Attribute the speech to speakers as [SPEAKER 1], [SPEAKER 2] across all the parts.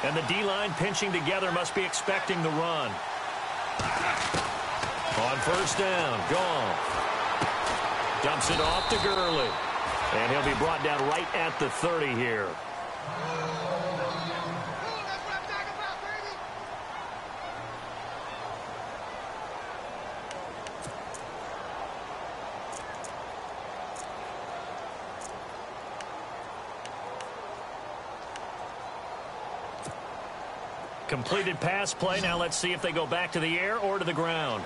[SPEAKER 1] And the D-line pinching together must be expecting the run. On first down, Goff dumps it off to Gurley. And he'll be brought down right at the 30 here. Completed pass play. Now let's see if they go back to the air or to the ground.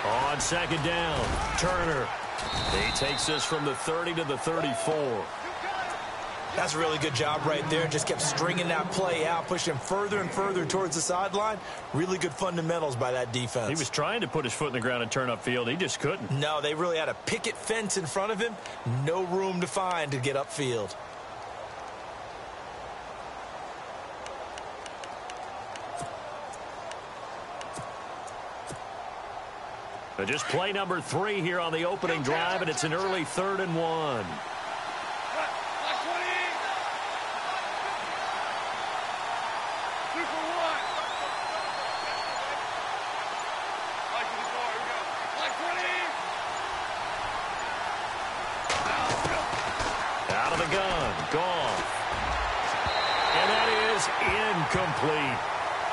[SPEAKER 1] On second down, Turner. He takes this from the 30 to the 34.
[SPEAKER 2] That's a really good job right there. Just kept stringing that play out, pushing him further and further towards the sideline. Really good fundamentals by that defense.
[SPEAKER 1] He was trying to put his foot in the ground and turn upfield. He just couldn't.
[SPEAKER 2] No, they really had a picket fence in front of him. No room to find to get upfield.
[SPEAKER 1] But just play number 3 here on the opening drive, and it's an early 3rd and 1. Out of the gun, Goff. And that is incomplete.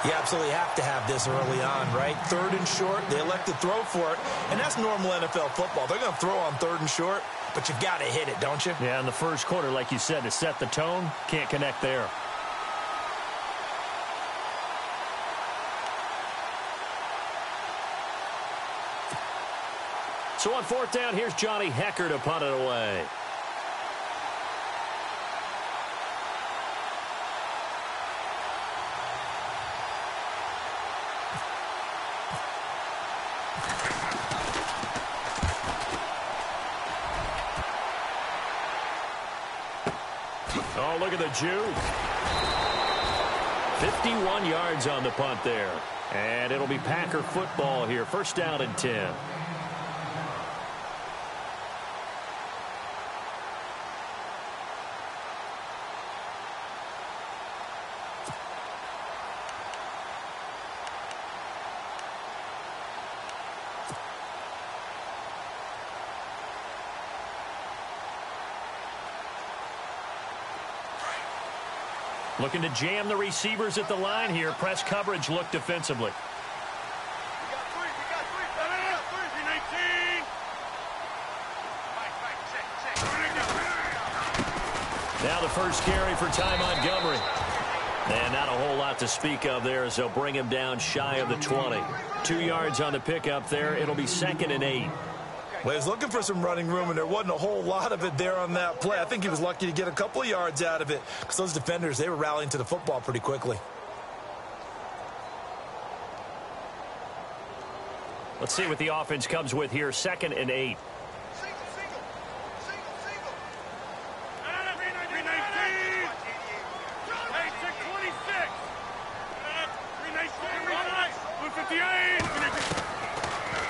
[SPEAKER 2] You absolutely have to have this early on, right? 3rd and short, they elect to throw for it, and that's normal NFL football. They're going to throw on 3rd and short, but you've got to hit it, don't you?
[SPEAKER 1] Yeah, in the first quarter, like you said, to set the tone, can't connect there. So on 4th down, here's Johnny Hecker to punt it away. Oh, look at the juke. 51 yards on the punt there. And it'll be Packer football here. 1st down and 10. Looking to jam the receivers at the line here. Press coverage look defensively.
[SPEAKER 3] We got three. 19.
[SPEAKER 1] Now the first carry for Ty Montgomery. And not a whole lot to speak of there as they'll bring him down shy of the 20. 2 yards on the pickup there. It'll be 2nd and 8.
[SPEAKER 2] Well, he was looking for some running room, and there wasn't a whole lot of it there on that play. I think he was lucky to get a couple of yards out of it because those defenders, they were rallying to the football pretty quickly.
[SPEAKER 1] Let's see what the offense comes with here. 2nd and 8.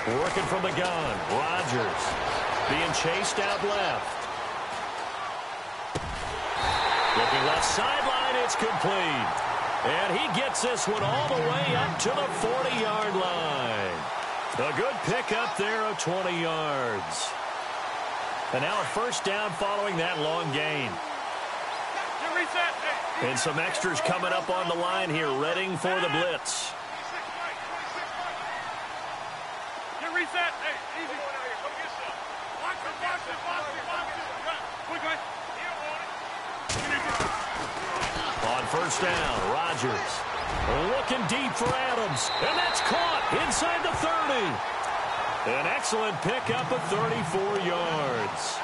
[SPEAKER 1] Working from the gun, Rodgers being chased out left. Looking left sideline, it's complete. And he gets this one all the way up to the 40-yard line. A good pickup there of 20 yards. And now a 1st down following that long gain. And some extras coming up on the line here, readying for the blitz.
[SPEAKER 3] Reset. Hey, easy. Come get some. Box it.
[SPEAKER 1] On 1st down, Rodgers looking deep for Adams. And that's caught inside the 30. An excellent pickup of 34 yards.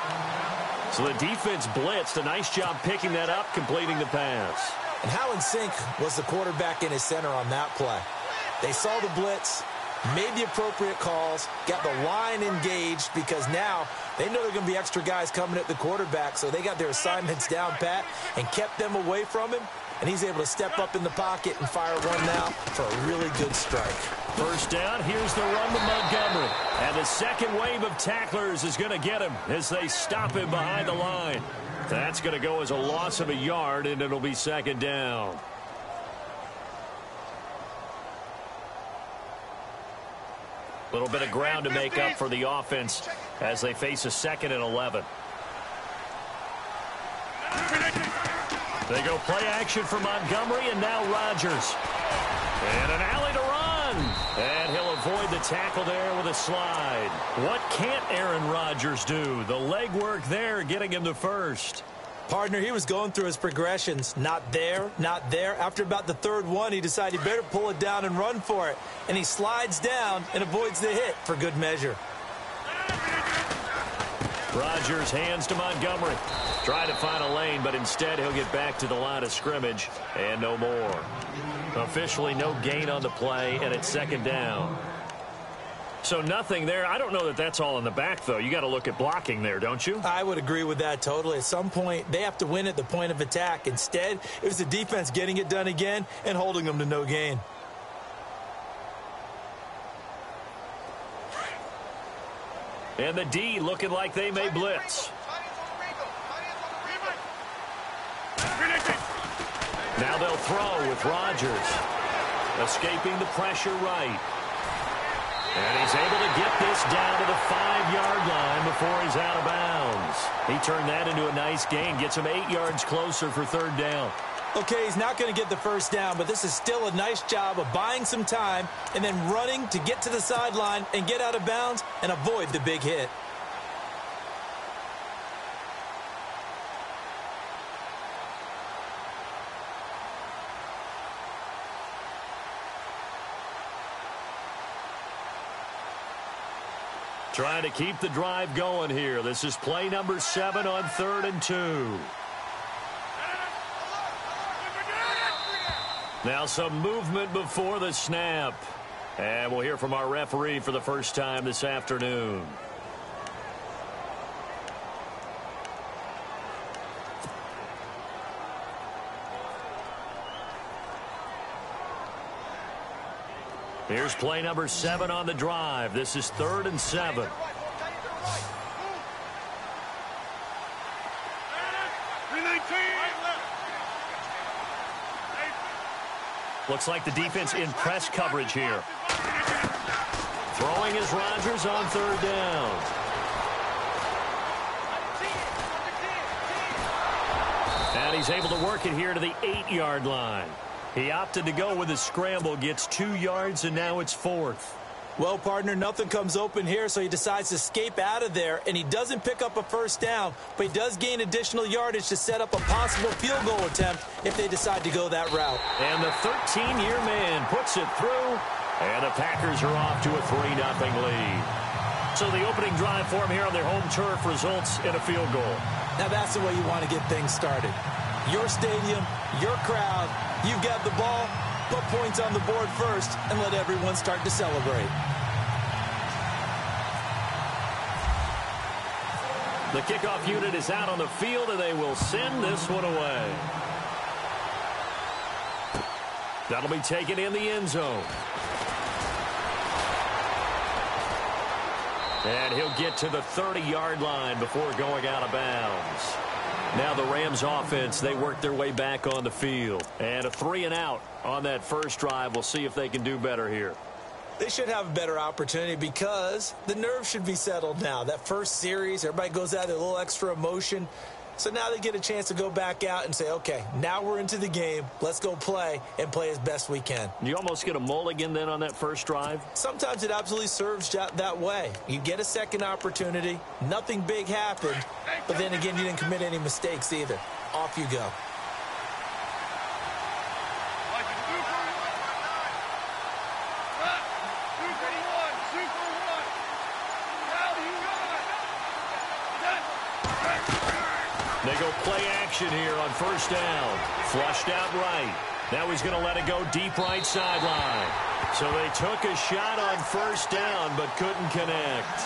[SPEAKER 1] So the defense blitzed. A nice job picking that up, completing the pass.
[SPEAKER 2] And how in sync was the quarterback and his center on that play? They saw the blitz, made the appropriate calls, got the line engaged because now they know there are going to be extra guys coming at the quarterback, so they got their assignments down pat and kept them away from him, and he's able to step up in the pocket and fire one now for a really good strike.
[SPEAKER 1] First down, here's the run to Montgomery. And the second wave of tacklers is going to get him as they stop him behind the line. That's going to go as a loss of a yard, and it'll be second down. A little bit of ground to make up for the offense as they face a 2nd and 11. They go play action for Montgomery, and now Rodgers. And an alley to run. And he'll avoid the tackle there with a slide. What can't Aaron Rodgers do? The leg work there getting him to first.
[SPEAKER 2] Partner, he was going through his progressions. Not there, not there. After about the third one, he decided he better pull it down and run for it. And he slides down and avoids the hit for good measure.
[SPEAKER 1] Rodgers hands to Montgomery. Trying to find a lane, but instead he'll get back to the line of scrimmage and no more. Officially no gain on the play, and it's second down. So nothing there. I don't know that that's all in the back, though. You got to look at blocking there, don't you?
[SPEAKER 2] I would agree with that totally. At some point, they have to win at the point of attack. Instead, it was the defense getting it done again and holding them to no gain.
[SPEAKER 1] And the D looking like they may blitz. Now they'll throw with Rodgers. Escaping the pressure right. And he's able to get this down to the 5-yard line before he's out of bounds. He turned that into a nice gain. Gets him 8 yards closer for third down.
[SPEAKER 2] Okay, he's not going to get the first down, but this is still a nice job of buying some time and then running to get to the sideline and get out of bounds and avoid the big hit.
[SPEAKER 1] Trying to keep the drive going here. This is play number 7 on 3rd and 2. Now some movement before the snap. And we'll hear from our referee for the first time this afternoon. Here's play number 7 on the drive. This is 3rd and 7. Looks like the defense in press coverage here. Throwing is Rodgers on 3rd down. And he's able to work it here to the 8-yard line. He opted to go with a scramble, gets 2 yards, and now it's 4th.
[SPEAKER 2] Well, partner, nothing comes open here, so he decides to escape out of there, and he doesn't pick up a first down, but he does gain additional yardage to set up a possible field goal attempt if they decide to go that route.
[SPEAKER 1] And the 13-year man puts it through, and the Packers are off to a 3-0 lead. So the opening drive for him here on their home turf results in a field goal.
[SPEAKER 2] Now that's the way you want to get things started. Your stadium, your crowd, you've got the ball, put points on the board first, and let everyone start to celebrate.
[SPEAKER 1] The kickoff unit is out on the field, and they will send this one away. That'll be taken in the end zone. And he'll get to the 30-yard line before going out of bounds. Now the Rams offense, they work their way back on the field. And a 3-and-out on that first drive. We'll see if they can do better here.
[SPEAKER 2] They should have a better opportunity because the nerves should be settled now. That first series, everybody goes out with a little extra emotion. So now they get a chance to go back out and say, okay, now we're into the game. Let's go play and play as best we can.
[SPEAKER 1] You almost get a mulligan then on that first drive?
[SPEAKER 2] Sometimes it absolutely serves that way. You get a second opportunity. Nothing big happened. But then again, you didn't commit any mistakes either. Off you go.
[SPEAKER 1] They go play action here on first down. Flushed out right. Now he's going to let it go deep right sideline. So they took a shot on first down but couldn't connect.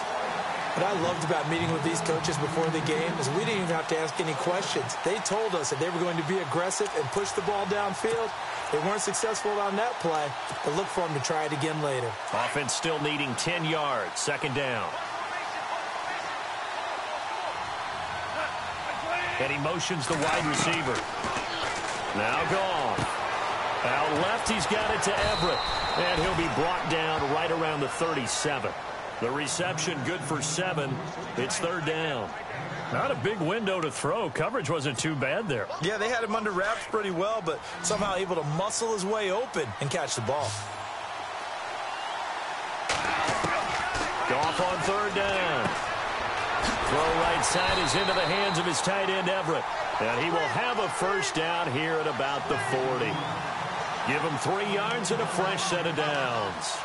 [SPEAKER 2] What I loved about meeting with these coaches before the game is we didn't even have to ask any questions. They told us that they were going to be aggressive and push the ball downfield, They weren't successful on that play, but look for them to try it again later.
[SPEAKER 1] Offense still needing 10 yards. Second down. And he motions the wide receiver. Now gone. Out left, he's got it to Everett. And he'll be brought down right around the 37. The reception good for 7. It's third down. Not a big window to throw. Coverage wasn't too bad there.
[SPEAKER 2] Yeah, they had him under wraps pretty well, but somehow able to muscle his way open and catch the ball.
[SPEAKER 1] Goff on third down. Throw right side is into the hands of his tight end, Everett. And he will have a first down here at about the 40. Give him 3 yards and a fresh set of downs.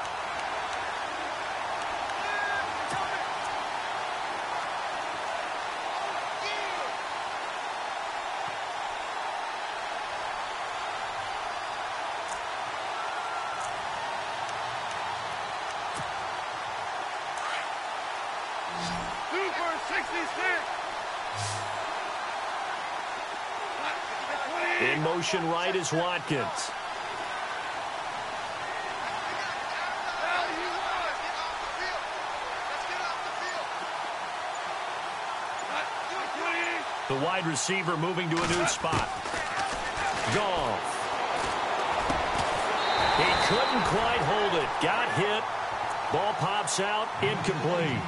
[SPEAKER 1] In motion right is Watkins. The wide receiver moving to a new spot. Goff. He couldn't quite hold it. Got hit. Ball pops out. Incomplete.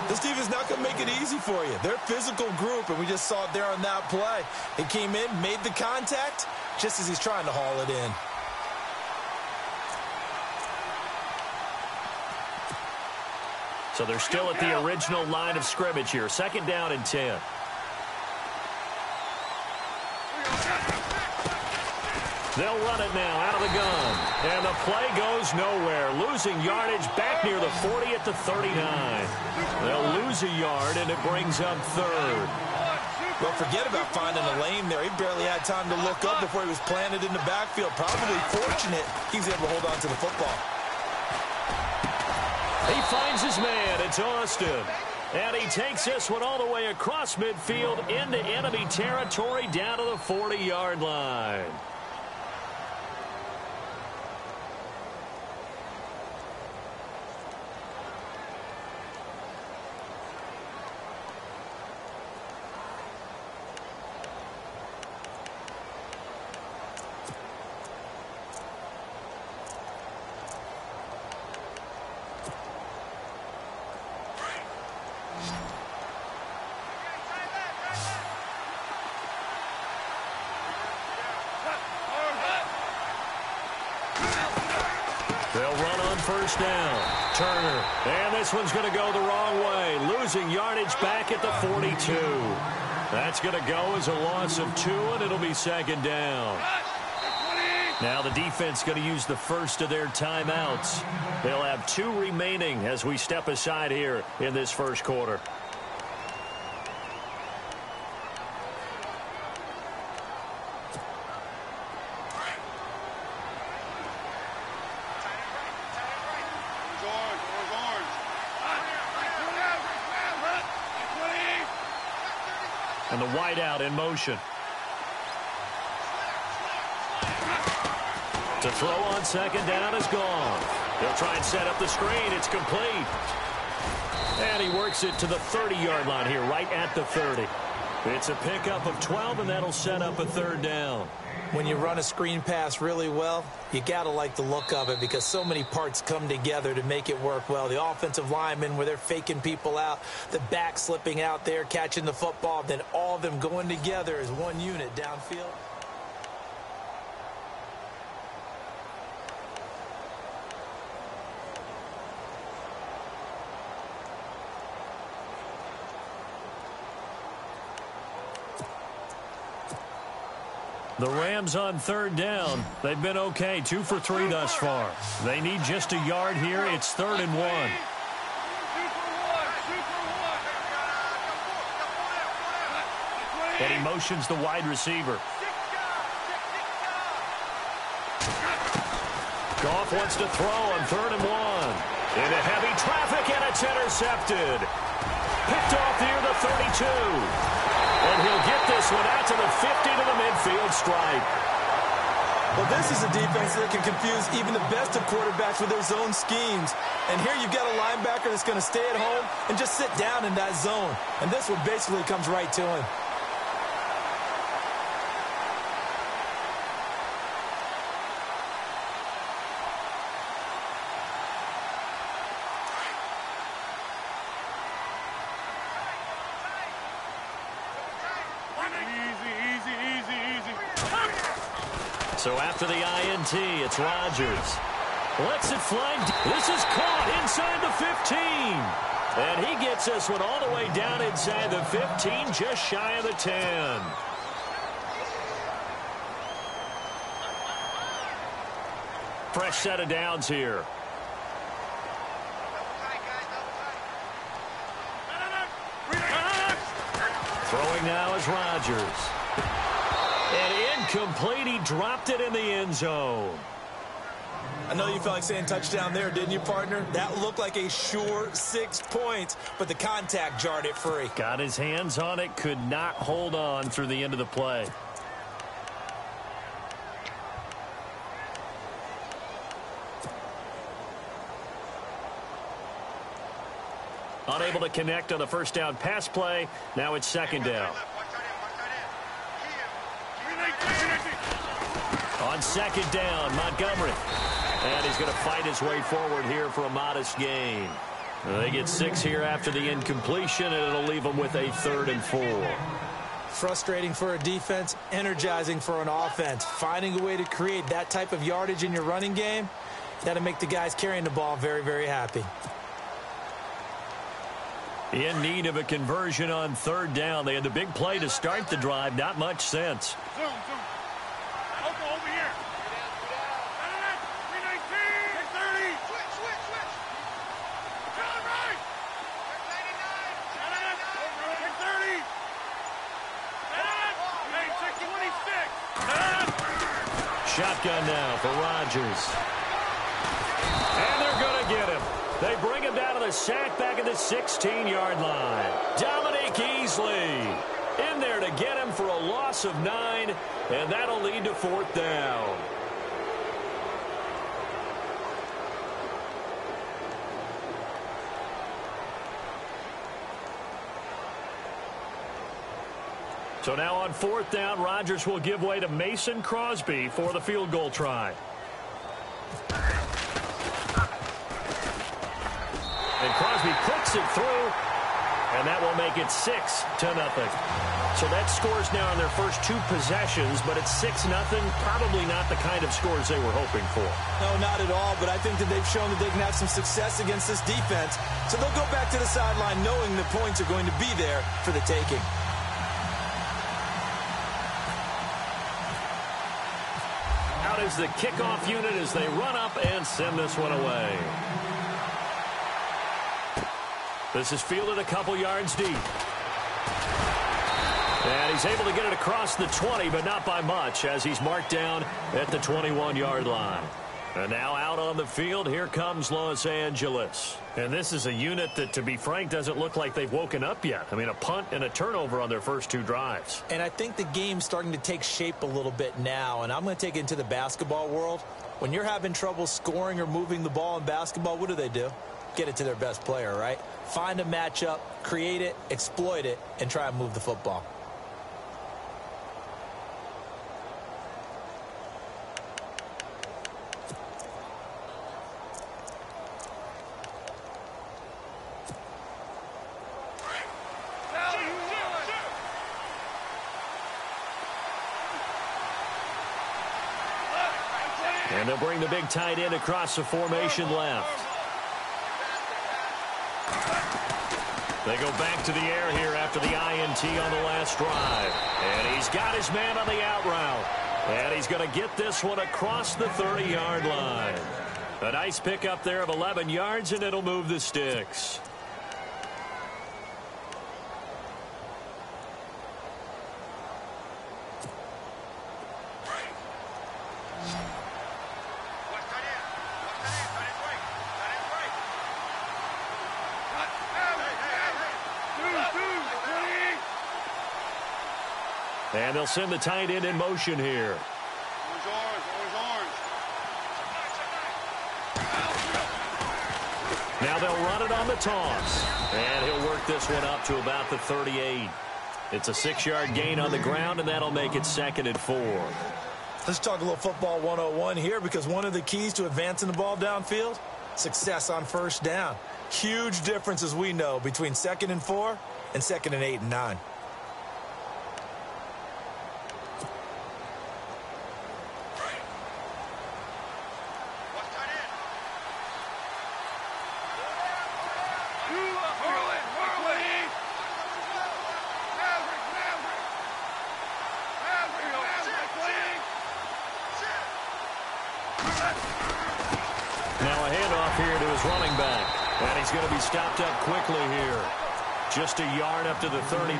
[SPEAKER 2] This defense not going to make it easy for you. They're a physical group, and we just saw it there on that play. It came in, made the contact, just as he's trying to haul it in.
[SPEAKER 1] So they're still at the original line of scrimmage here. Second down and 10. They'll run it now out of the gun. And the play goes nowhere. Losing yardage back near the 40 at the 39. They'll lose a yard, and it brings up third.
[SPEAKER 2] Well, forget about finding a lane there. He barely had time to look up before he was planted in the backfield. Probably fortunate he's able to hold on to the football.
[SPEAKER 1] He finds his man. It's Austin. And he takes this one all the way across midfield into enemy territory down to the 40-yard line. They'll run on first down. Turner. And this one's going to go the wrong way. Losing yardage back at the 42. That's going to go as a loss of 2, and it'll be second down. Now the defense going to use the first of their timeouts. They'll have 2 remaining as we step aside here in this first quarter. And the wideout in motion. To throw on second down is gone. They'll try and set up the screen. It's complete. And he works it to the 30-yard line here, right at the 30. It's a pickup of 12, and that'll set up a third down.
[SPEAKER 2] When you run a screen pass really well, you got to like the look of it because so many parts come together to make it work well. The offensive linemen, where they're faking people out, the back slipping out there, catching the football, then all of them going together as one unit downfield.
[SPEAKER 1] The Rams on third down. They've been okay, 2 for 3 thus far. They need just a yard here. It's 3rd and 1. And he motions the wide receiver. Goff wants to throw on 3rd and 1. Into heavy traffic, and it's intercepted. Picked off near the 32. And he'll get this one out to the 50 to the midfield stripe.
[SPEAKER 2] Well, this is a defense that can confuse even the best of quarterbacks with their zone schemes. And here you've got a linebacker that's going to stay at home and just sit down in that zone. And this one basically comes right to him.
[SPEAKER 1] So after the INT, it's Rodgers. Lets it fly. This is caught inside the 15. And he gets this one all the way down inside the 15, just shy of the 10. Fresh set of downs here. Throwing now is Rodgers. And incomplete. He dropped it in the end zone.
[SPEAKER 2] I know you felt like saying touchdown there, didn't you, partner? That looked like a sure 6 points, but the contact jarred it free.
[SPEAKER 1] Got his hands on it, could not hold on through the end of the play. Unable to connect on the first down pass play. Now it's second down. On second down, Montgomery. And he's going to fight his way forward here for a modest gain. They get 6 here after the incompletion, and it'll leave them with a 3rd and 4.
[SPEAKER 2] Frustrating for a defense, energizing for an offense. Finding a way to create that type of yardage in your running game, that'll make the guys carrying the ball very, very happy.
[SPEAKER 1] In need of a conversion on 3rd down. They had the big play to start the drive. Not much sense.
[SPEAKER 3] Zoom. Over here. 319. 30. Switch. John right. 30. 26.
[SPEAKER 1] Shotgun now for Rodgers. And they're going to get him. They bring him down to the sack back at the 16-yard line. Dominique Easley in there to get him for a loss of 9, and that'll lead to 4th down. So now on 4th down, Rodgers will give way to Mason Crosby for the field goal try. And Crosby puts it through, and that will make it 6-0. So that scores now on their first 2 possessions, but it's 6-0. Probably not the kind of scores they were hoping for.
[SPEAKER 2] No, not at all, but I think that they've shown that they can have some success against this defense. So they'll go back to the sideline knowing the points are going to be there for the taking.
[SPEAKER 1] Out is the kickoff unit as they run up and send this one away. This is fielded a couple yards deep. And he's able to get it across the 20, but not by much, as he's marked down at the 21-yard line. And now out on the field, here comes Los Angeles. And this is a unit that, to be frank, doesn't look like they've woken up yet. I mean, a punt and a turnover on their first 2 drives.
[SPEAKER 2] And I think the game's starting to take shape a little bit now, and I'm going to take it into the basketball world. When you're having trouble scoring or moving the ball in basketball, what do? Get it to their best player, right? Find a matchup, create it, exploit it, and try and move the football.
[SPEAKER 1] And they'll bring the big tight end across the formation left. They go back to the air here after the INT on the last drive. And he's got his man on the out route. And he's going to get this one across the 30-yard line. A nice pickup there of 11 yards, and it'll move the sticks. And they'll send the tight end in motion here.
[SPEAKER 3] Always
[SPEAKER 1] Now they'll run it on the toss. And he'll work this one up to about the 38. It's a 6-yard gain on the ground, and that'll make it 2nd and 4.
[SPEAKER 2] Let's talk a little football 101 here, because one of the keys to advancing the ball downfield, success on first down. Huge difference, as we know, between 2nd and 4 and 2nd and 8 and 9.
[SPEAKER 1] Now a handoff here to his running back. And he's going to be stopped up quickly here. Just a yard up to the 39.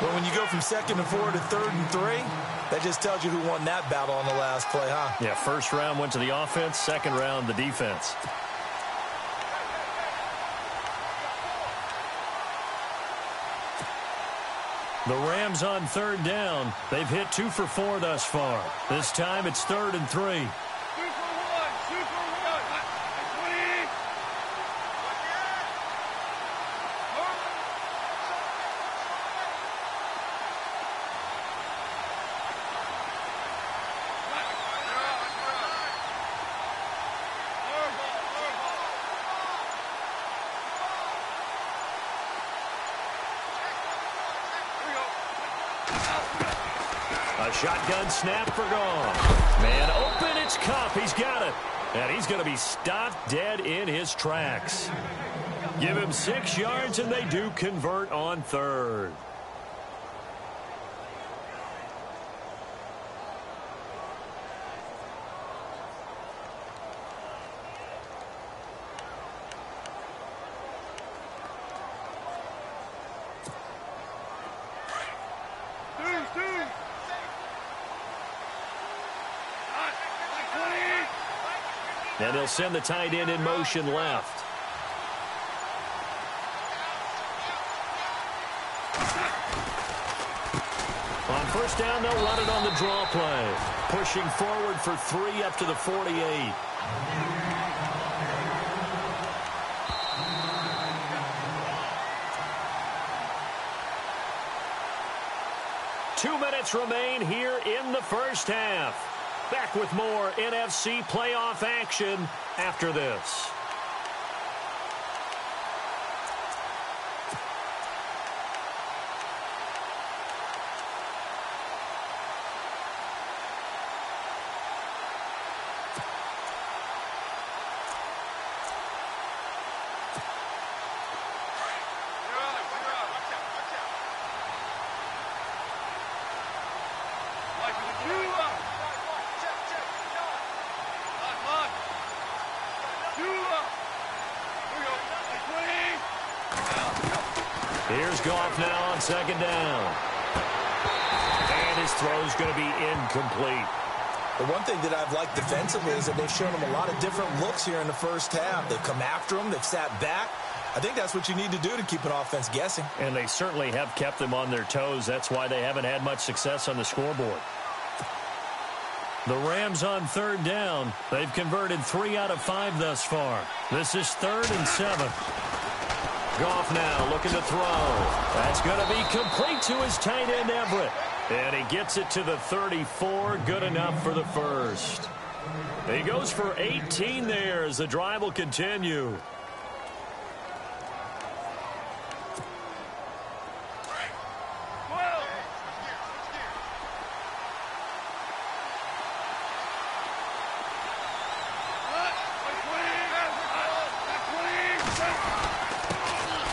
[SPEAKER 2] Well, when you go from 2nd and 4 to 3rd and 3, that just tells you who won that battle on the last play, huh?
[SPEAKER 1] Yeah, first round went to the offense, second round the defense. The Rams on 3rd down. They've hit 2 for 4 thus far. This time it's 3rd and 3. A shotgun snap for Goff. Man open, it's Cup. He's got it. And he's going to be stopped dead in his tracks. Give him 6 yards, and they do convert on 3rd. And they'll send the tight end in motion left. On first down, they'll run it on the draw play. Pushing forward for 3 up to the 48. Two minutes remain here in the first half. Back with more NFC playoff action after this. Here's Goff now on 2nd down. And his throw's going to be incomplete.
[SPEAKER 2] The one thing that I've liked defensively is that they've shown him a lot of different looks here in the first half. They've come after him. They've sat back. I think that's what you need to do to keep an offense guessing.
[SPEAKER 1] And they certainly have kept them on their toes. That's why they haven't had much success on the scoreboard. The Rams on 3rd down. They've converted 3 out of 5 thus far. This is 3rd and 7. Goff now looking to throw. That's going to be complete to his tight end, Everett. And he gets it to the 34. Good enough for the first. He goes for 18 there as the drive will continue.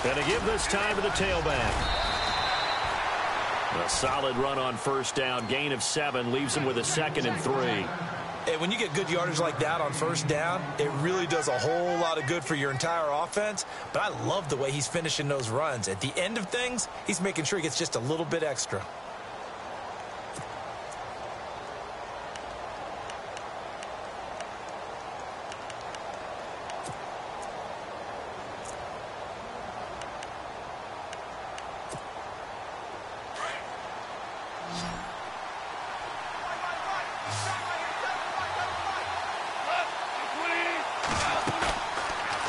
[SPEAKER 1] And to give this time to the tailback. A solid run on first down. Gain of 7 leaves him with a 2nd and 3.
[SPEAKER 2] Hey, when you get good yardage like that on first down, it really does a whole lot of good for your entire offense. But I love the way he's finishing those runs. At the end of things, he's making sure he gets just a little bit extra.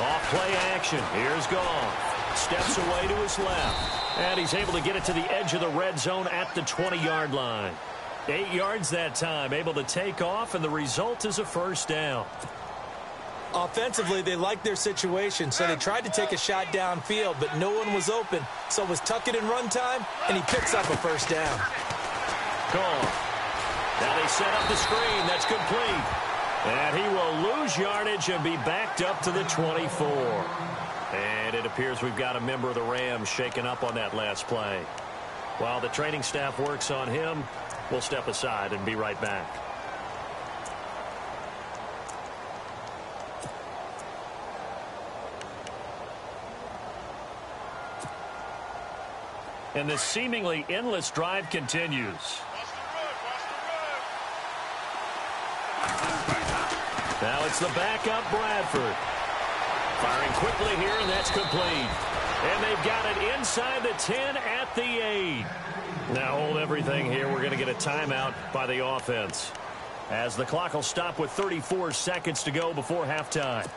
[SPEAKER 1] Off play action. Here's Goff. Steps away to his left. And he's able to get it to the edge of the red zone at the 20-yard line. 8 yards that time, able to take off, and the result is a first down.
[SPEAKER 2] Offensively, they liked their situation, so they tried to take a shot downfield, but no one was open. So it was tuck it in run time, and he picks up a first down.
[SPEAKER 1] Goff. Now they set up the screen. That's complete. And he will lose yardage and be backed up to the 24. And it appears we've got a member of the Rams shaken up on that last play. While the training staff works on him, we'll step aside and be right back. And this seemingly endless drive continues. Now it's the backup Bradford. Firing quickly here, and that's complete. And they've got it inside the 10 at the 8. Now hold everything here. We're going to get a timeout by the offense, as the clock will stop with 34 seconds to go before halftime.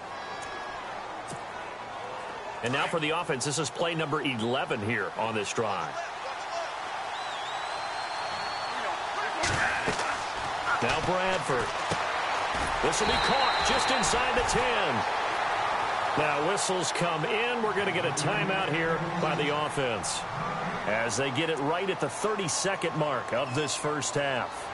[SPEAKER 1] And now for the offense, this is play number 11 here on this drive. Now Bradford. This will be caught just inside the 10. Now whistles come in. We're going to get a timeout here by the offense, as they get it right at the 30-second mark of this first half.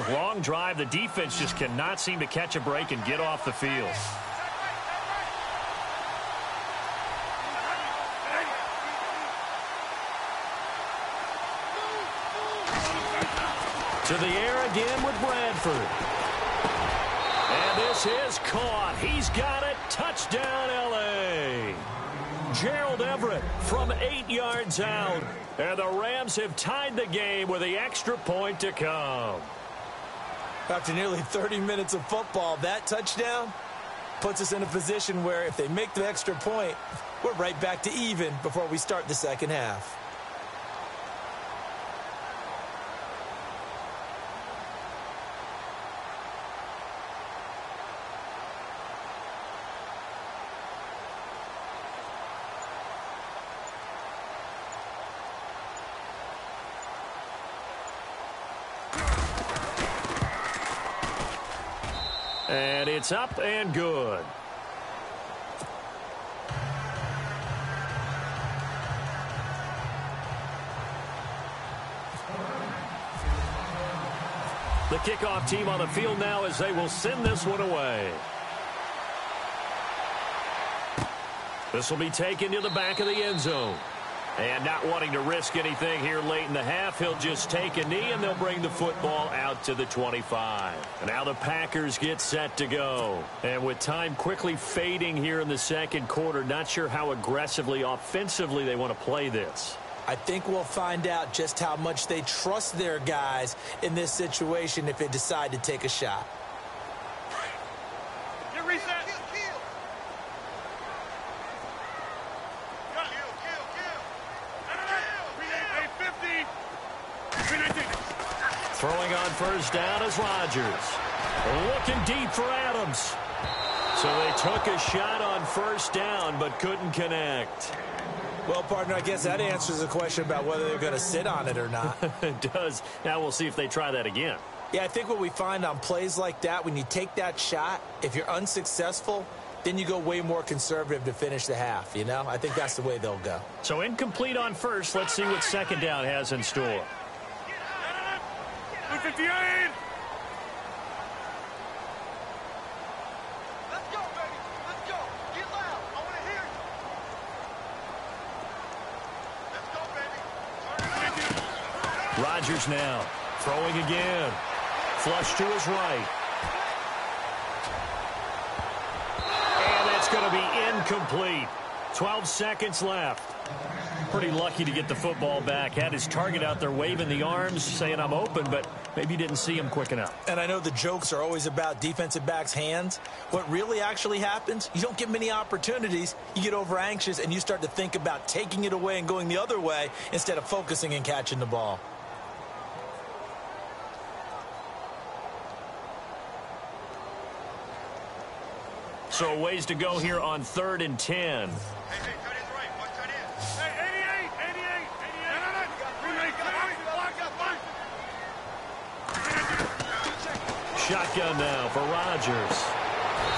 [SPEAKER 1] Long drive. The defense just cannot seem to catch a break and get off the field. To the air again with Bradford. And this is caught. He's got it. Touchdown, L.A. Gerald Everett from 8 yards out. And the Rams have tied the game with the extra point to come.
[SPEAKER 2] After nearly 30 minutes of football, that touchdown puts us in a position where if they make the extra point, we're right back to even before we start the second half.
[SPEAKER 1] And it's up and good. The kickoff team on the field now, as they will send this one away. This will be taken to the back of the end zone. And not wanting to risk anything here late in the half, he'll just take a knee, and they'll bring the football out to the 25. And now the Packers get set to go. And with time quickly fading here in the second quarter, not sure how aggressively, offensively they want to play this.
[SPEAKER 2] I think we'll find out just how much they trust their guys in this situation if they decide to take a shot.
[SPEAKER 3] Get reset.
[SPEAKER 1] Throwing on first down is Rodgers. Looking deep for Adams. So they took a shot on first down but couldn't connect.
[SPEAKER 2] Well, partner, I guess that answers the question about whether they're going to sit on it or not.
[SPEAKER 1] It does. Now we'll see if they try that again.
[SPEAKER 2] Yeah, I think what we find on plays like that, when you take that shot, if you're unsuccessful, then you go way more conservative to finish the half, you know? I think that's the way they'll go.
[SPEAKER 1] So incomplete on first. Let's see what second down has in store.
[SPEAKER 3] 58.
[SPEAKER 4] Let's go, baby. Let's go. Get loud. I want to hear you. Let's go, baby. Turn it up.
[SPEAKER 1] Rodgers now throwing again. Flush to his right. And that's going to be incomplete. 12 seconds left. Pretty lucky to get the football back. Had his target out there waving the arms, saying I'm open, but maybe didn't see him quick enough.
[SPEAKER 2] And I know the jokes are always about defensive backs' hands. What really actually happens, you don't get many opportunities. You get over anxious, and you start to think about taking it away and going the other way instead of focusing and catching the ball.
[SPEAKER 1] So ways to go here on 3rd and 10.
[SPEAKER 4] Hey, tight end's right. One tight end.
[SPEAKER 3] Hey, 88.
[SPEAKER 1] Shotgun now for Rodgers.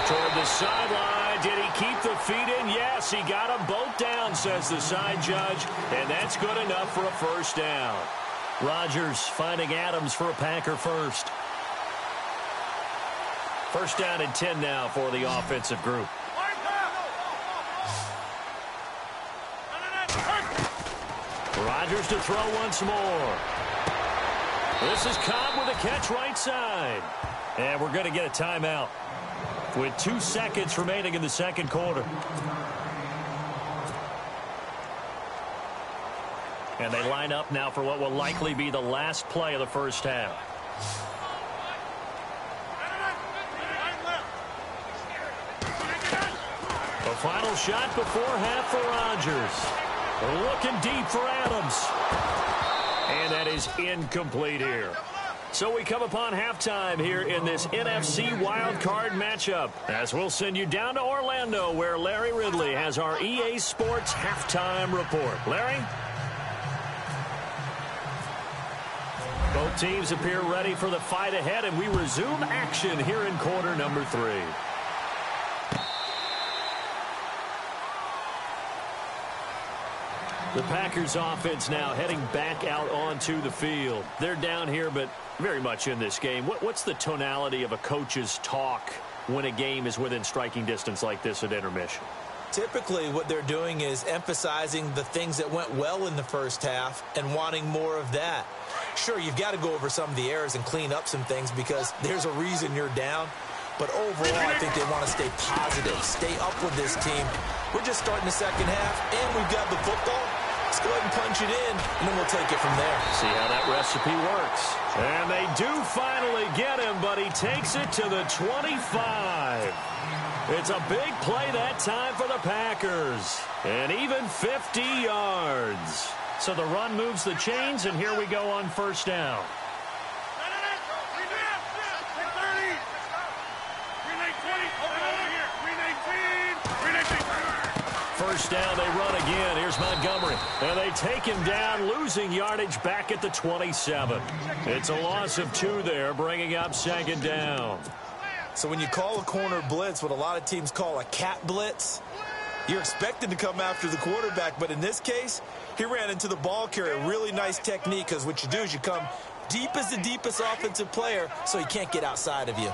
[SPEAKER 1] Toward the sideline. Did he keep the feet in? Yes, he got them both down, says the side judge. And that's good enough for a first down. Rodgers finding Adams for a Packer first. First down and 10 now for the offensive group. Rodgers to throw once more. This is Cobb with a catch right side. And we're going to get a timeout with 2 seconds remaining in the second quarter. And they line up now for what will likely be the last play of the first half. The final shot before half for Rodgers. Looking deep for Adams. And that is incomplete here. So we come upon halftime here in this NFC wildcard matchup, as we'll send you down to Orlando, where Larry Ridley has our EA Sports halftime report. Larry? Both teams appear ready for the fight ahead, and we resume action here in quarter number 3. The Packers offense now heading back out onto the field. They're down here, but very much in this game. What's the tonality of a coach's talk when a game is within striking distance like this at intermission?
[SPEAKER 2] Typically, what they're doing is emphasizing the things that went well in the first half and wanting more of that. Sure, you've got to go over some of the errors and clean up some things because there's a reason you're down. But overall, I think they want to stay positive, stay up with this team. We're just starting the second half, and we've got the football. Let's go ahead and punch it in, and then we'll take it from there.
[SPEAKER 1] See how that recipe works. And they do finally get him, but he takes it to the 25. It's a big play that time for the Packers. And even 50 yards. So the run moves the chains, and here we go on first down. First down, they run again. Here's Montgomery. And they take him down, losing yardage back at the 27. It's a loss of 2 there, bringing up second down.
[SPEAKER 2] So when you call a corner blitz, what a lot of teams call a cat blitz, you're expected to come after the quarterback. But in this case, he ran into the ball carrier. Really nice technique, because what you do is you come deep as the deepest offensive player so he can't get outside of you.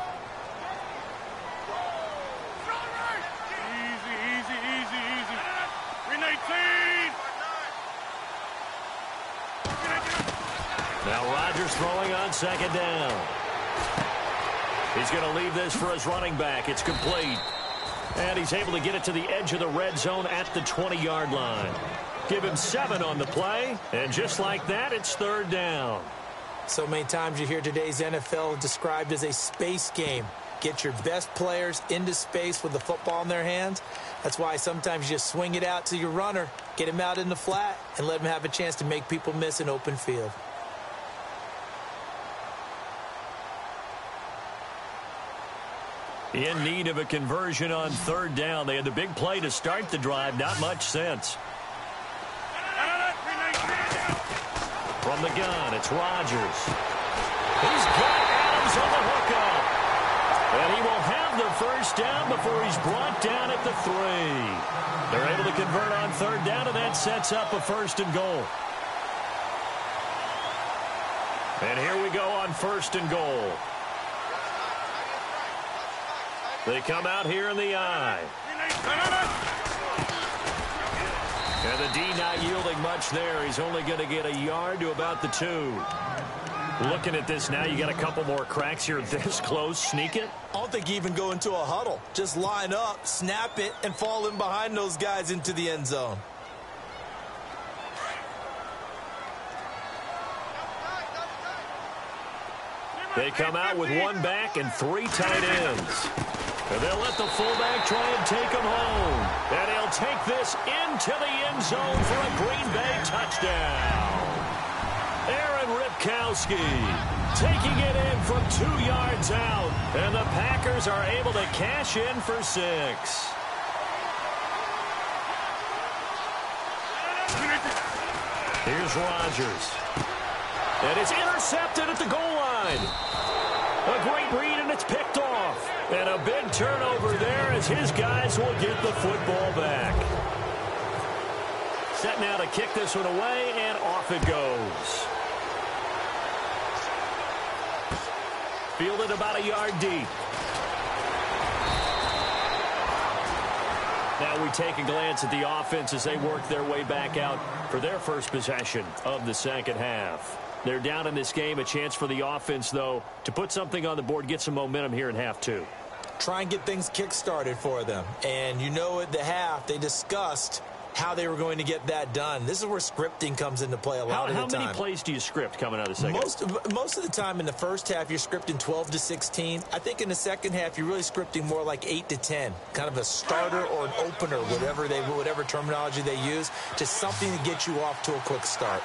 [SPEAKER 1] Now Rodgers throwing on second down. He's going to leave this for his running back. It's complete. And he's able to get it to the edge of the red zone at the 20-yard line. Give him 7 on the play. And just like that, it's third down.
[SPEAKER 2] So many times you hear today's NFL described as a space game. Get your best players into space with the football in their hands. That's why sometimes you just swing it out to your runner, get him out in the flat, and let him have a chance to make people miss an open field.
[SPEAKER 1] In need of a conversion on third down. They had the big play to start the drive. Not much sense. From the gun, it's Rodgers. He's got Adams on the hookup. And he will have the first down before he's brought down at the 3. They're able to convert on third down, and that sets up a first and goal. And here we go on first and goal. They come out here in the I. And the D not yielding much there. He's only going to get a yard to about the 2. Looking at this now, you got a couple more cracks here this close. Sneak it?
[SPEAKER 2] I don't think you even go into a huddle. Just line up, snap it, and fall in behind those guys into the end zone.
[SPEAKER 1] They come out with one back and 3 tight ends. And they'll let the fullback try and take him home. And he'll take this into the end zone for a Green Bay touchdown. Aaron Ripkowski taking it in from 2 yards out. And the Packers are able to cash in for 6. Here's Rodgers. And it's intercepted at the goal line. A great read, and it's picked off. And a big turnover there as his guys will get the football back. Set now to kick this one away, and off it goes. Fielded about a yard deep. Now we take a glance at the offense as they work their way back out for their first possession of the second half. They're down in this game. A chance for the offense, though, to put something on the board, get some momentum here in half 2.
[SPEAKER 2] Try and get things kick-started for them. And you know at the half, they discussed how they were going to get that done. This is where scripting comes into play a lot of the time.
[SPEAKER 1] How many plays do you script coming out of the second?
[SPEAKER 2] Most of the time in the first half, you're scripting 12 to 16. I think in the second half, you're really scripting more like 8 to 10. Kind of a starter or an opener, whatever terminology they use. Just something to get you off to a quick start.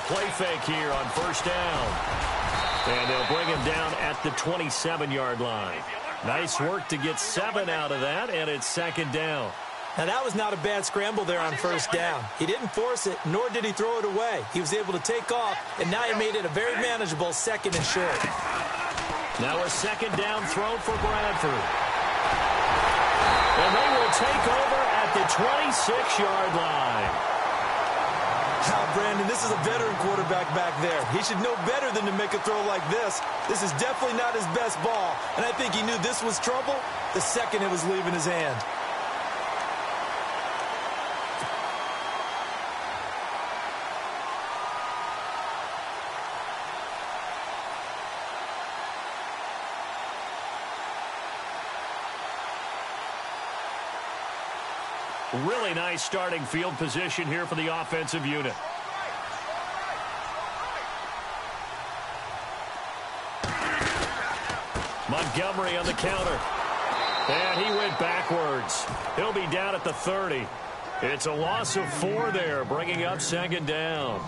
[SPEAKER 1] Play fake here on first down. And they'll bring him down at the 27-yard line. Nice work to get 7 out of that, and it's second down.
[SPEAKER 2] Now, that was not a bad scramble there on first down. He didn't force it, nor did he throw it away. He was able to take off, and now he made it a very manageable second and short.
[SPEAKER 1] Now a second down throw for Bradford. And they will take over at the 26-yard line.
[SPEAKER 2] Brandon, this is a veteran quarterback back there. He should know better than to make a throw like this. This is definitely not his best ball, and I think he knew this was trouble the second it was leaving his hand.
[SPEAKER 1] Really nice starting field position here for the offensive unit. Montgomery on the counter. And he went backwards. He'll be down at the 30. It's a loss of 4 there, bringing up second down.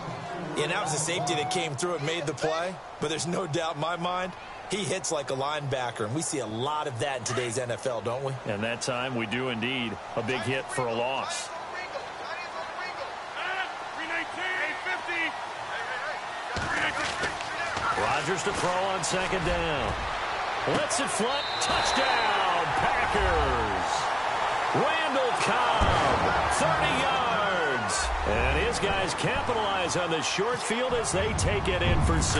[SPEAKER 2] And that was a safety that came through and made the play. But there's no doubt in my mind, he hits like a linebacker. And we see a lot of that in today's NFL, don't we?
[SPEAKER 1] And that time we do indeed. A big hit for a loss. Rodgers to throw on second down. Lets it flat. Touchdown, Packers. Randall Cobb, 30 yards. And his guys capitalize on the short field as they take it in for 6.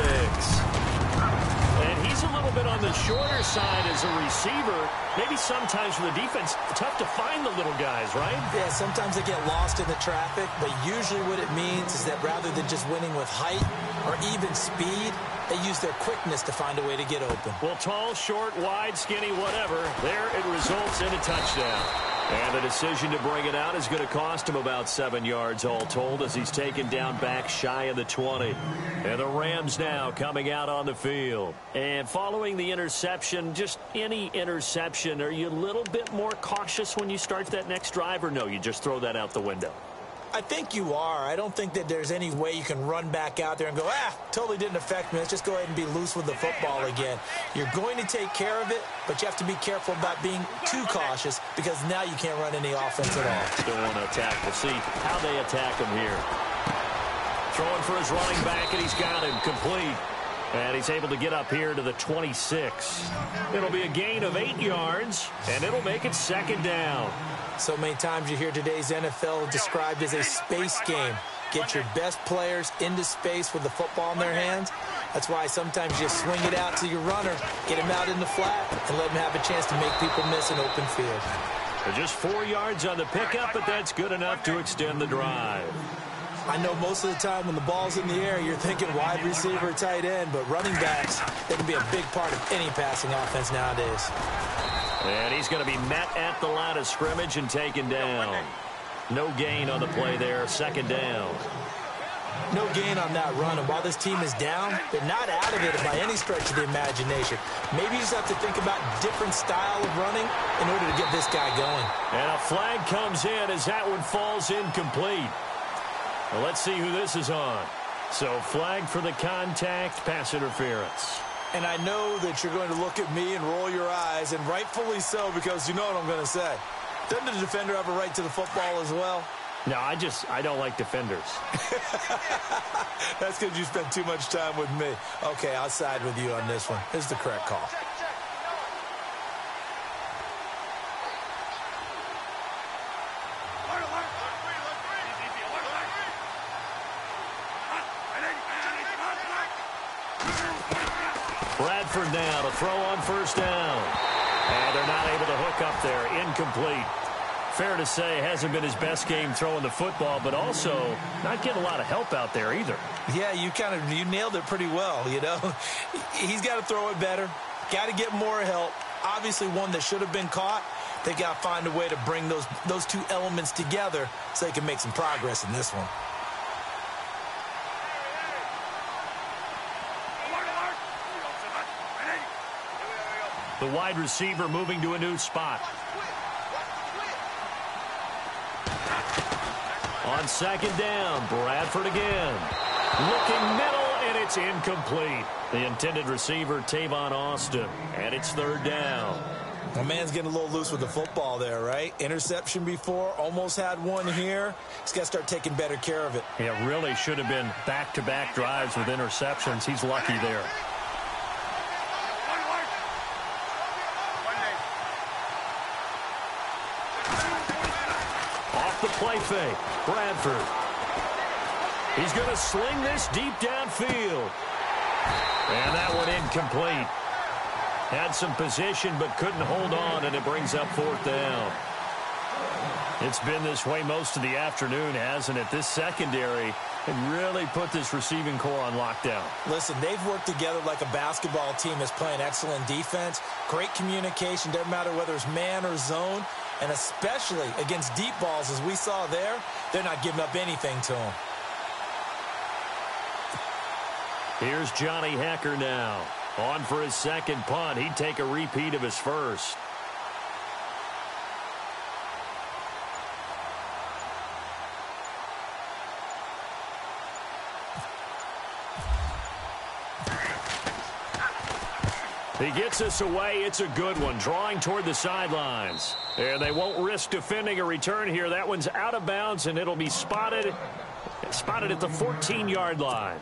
[SPEAKER 1] And he's a little bit on the shorter side as a receiver. Maybe sometimes for the defense, tough to find the little guys, right?
[SPEAKER 2] Yeah, sometimes they get lost in the traffic, but usually what it means is that rather than just winning with height or even speed, they use their quickness to find a way to get open.
[SPEAKER 1] Well, tall, short, wide, skinny, whatever, there it results in a touchdown. And the decision to bring it out is going to cost him about 7 yards all told as he's taken down back shy of the 20. And the Rams now coming out on the field. And following the interception, just any interception, are you a little bit more cautious when you start that next drive, or no, you just throw that out the window?
[SPEAKER 2] I think you are. I don't think that there's any way you can run back out there and go, totally didn't affect me. Let's just go ahead and be loose with the football again. You're going to take care of it, but you have to be careful about being too cautious because now you can't run any offense at all.
[SPEAKER 1] Still want to attack. We'll see how they attack him here. Throwing for his running back, and he's got him complete. And he's able to get up here to the 26. It'll be a gain of 8 yards, and it'll make it second down.
[SPEAKER 2] So many times you hear today's NFL described as a space game. Get your best players into space with the football in their hands. That's why sometimes you swing it out to your runner, get him out in the flat, and let him have a chance to make people miss an open field.
[SPEAKER 1] Just 4 yards on the pickup, but that's good enough to extend the drive.
[SPEAKER 2] I know most of the time when the ball's in the air, you're thinking wide receiver, tight end, but running backs, they can be a big part of any passing offense nowadays.
[SPEAKER 1] And he's going to be met at the line of scrimmage and taken down. No gain on the play there, second down.
[SPEAKER 2] No gain on that run, and while this team is down, they're not out of it by any stretch of the imagination. Maybe you just have to think about different style of running in order to get this guy going.
[SPEAKER 1] And a flag comes in as that one falls incomplete. Well, let's see who this is on. So flag for the contact, pass interference.
[SPEAKER 2] And I know that you're going to look at me and roll your eyes, and rightfully so, because you know what I'm going to say. Doesn't the defender have a right to the football as well?
[SPEAKER 1] No, I don't like defenders.
[SPEAKER 2] That's because you spend too much time with me. Okay, I'll side with you on this one. Here's the correct call.
[SPEAKER 1] Bradford now to throw on first down. And they're not able to hook up there. Incomplete. Fair to say, hasn't been his best game throwing the football, but also not getting a lot of help out there either.
[SPEAKER 2] Yeah, you nailed it pretty well, you know. He's got to throw it better. Got to get more help. Obviously one that should have been caught. They got to find a way to bring those two elements together so they can make some progress in this one.
[SPEAKER 1] The wide receiver moving to a new spot. On second down, Bradford again. Looking middle, and it's incomplete. The intended receiver, Tavon Austin, and it's third down.
[SPEAKER 2] My man's getting a little loose with the football there, right? Interception before, almost had one here. He's got to start taking better care of it.
[SPEAKER 1] Yeah, really should have been back-to-back drives with interceptions. He's lucky there. The play fake. Bradford. He's going to sling this deep downfield. And that one incomplete. Had some position but couldn't hold on, and it brings up fourth down. It's been this way most of the afternoon, hasn't it? This secondary can really put this receiving core on lockdown.
[SPEAKER 2] Listen, they've worked together like a basketball team that's playing excellent defense. Great communication. Doesn't matter whether it's man or zone. And especially against deep balls, as we saw there, they're not giving up anything to them.
[SPEAKER 1] Here's Johnny Hecker now. On for his second punt. He'd take a repeat of his first. He gets us away. It's a good one. Drawing toward the sidelines. And they won't risk defending a return here. That one's out of bounds, and it'll be spotted at the 14-yard line.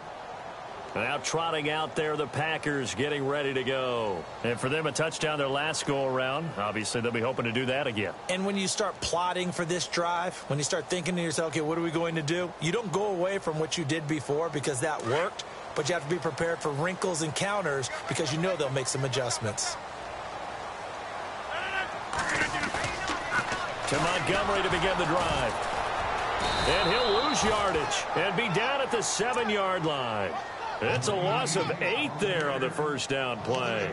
[SPEAKER 1] Now trotting out there, the Packers getting ready to go. And for them, a touchdown their last go-around. Obviously, they'll be hoping to do that again.
[SPEAKER 2] And when you start plotting for this drive, when you start thinking to yourself, okay, what are we going to do? You don't go away from what you did before because that worked. But you have to be prepared for wrinkles and counters because you know they'll make some adjustments.
[SPEAKER 1] To Montgomery to begin the drive. And he'll lose yardage and be down at the 7-yard line. It's a loss of 8 there on the first down play.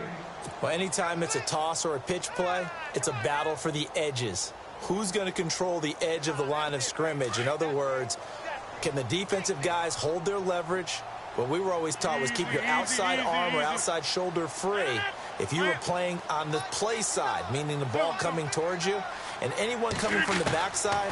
[SPEAKER 2] Well, anytime it's a toss or a pitch play, it's a battle for the edges. Who's going to control the edge of the line of scrimmage? In other words, can the defensive guys hold their leverage? What we were always taught was keep your outside arm or outside shoulder free. If you were playing on the play side, meaning the ball coming towards you, and anyone coming from the backside,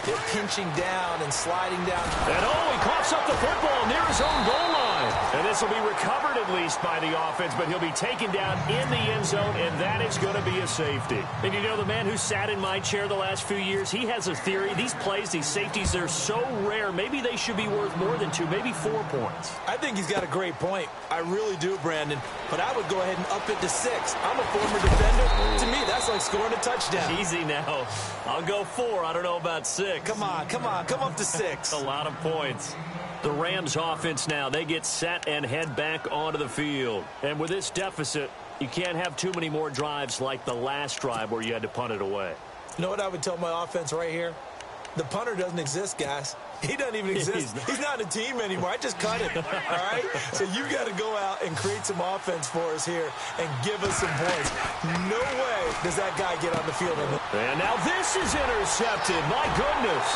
[SPEAKER 2] they're pinching down and sliding down.
[SPEAKER 1] And he coughs up the football near his own goal line. And this will be recovered at least by the offense, but he'll be taken down in the end zone, and that is going to be a safety. And you know, the man who sat in my chair the last few years, he has a theory. These plays, these safeties, they're so rare. Maybe they should be worth more than 2, maybe 4 points.
[SPEAKER 2] I think he's got a great point. I really do, Brandon. But I would go ahead and up it to 6. I'm a former defender. To me, that's like scoring a touchdown.
[SPEAKER 1] Easy now. I'll go 4. I don't know about 6.
[SPEAKER 2] Come on. Come up to 6.
[SPEAKER 1] A lot of points. The Rams offense now, they get set and head back onto the field. And with this deficit, you can't have too many more drives like the last drive where you had to punt it away.
[SPEAKER 2] You know what I would tell my offense right here? The punter doesn't exist, guys. He doesn't even exist. He's not in a team anymore. I just cut him, all right? So you got to go out and create some offense for us here and give us some points. No way does that guy get on the field.
[SPEAKER 1] And now this is intercepted. My goodness.